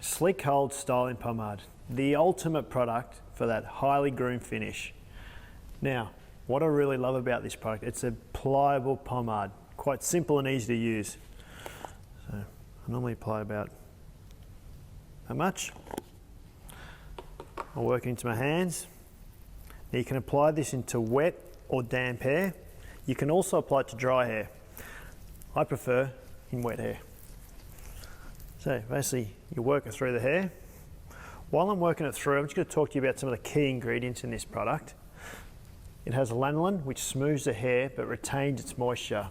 Slick Hold Styling Pomade, the ultimate product for that highly groomed finish. Now, what I really love about this product, it's a pliable pomade, quite simple and easy to use. So I normally apply about that much. I'll work into my hands. Now you can apply this into wet or damp hair. You can also apply it to dry hair. I prefer in wet hair. So basically, you work it through the hair. While I'm working it through, I'm just going to talk to you about some of the key ingredients in this product. It has lanolin, which smooths the hair but retains its moisture.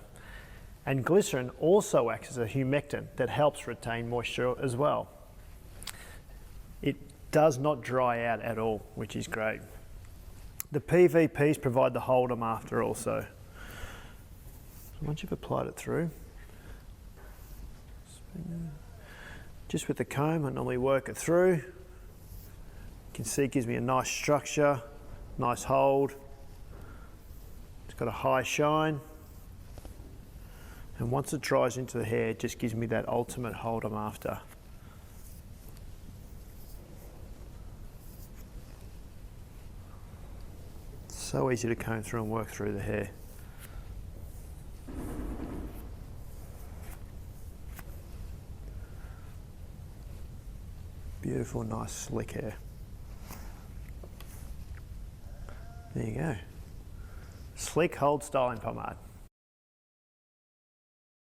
And glycerin also acts as a humectant that helps retain moisture as well. It does not dry out at all, which is great. The PVPs provide the hold I'm after also. So once you've applied it through, just with the comb, I normally work it through. You can see it gives me a nice structure, nice hold. It's got a high shine. And once it dries into the hair, it just gives me that ultimate hold I'm after. So easy to comb through and work through the hair. Beautiful, nice, slick hair. There you go. Slick Hold Styling Pomade.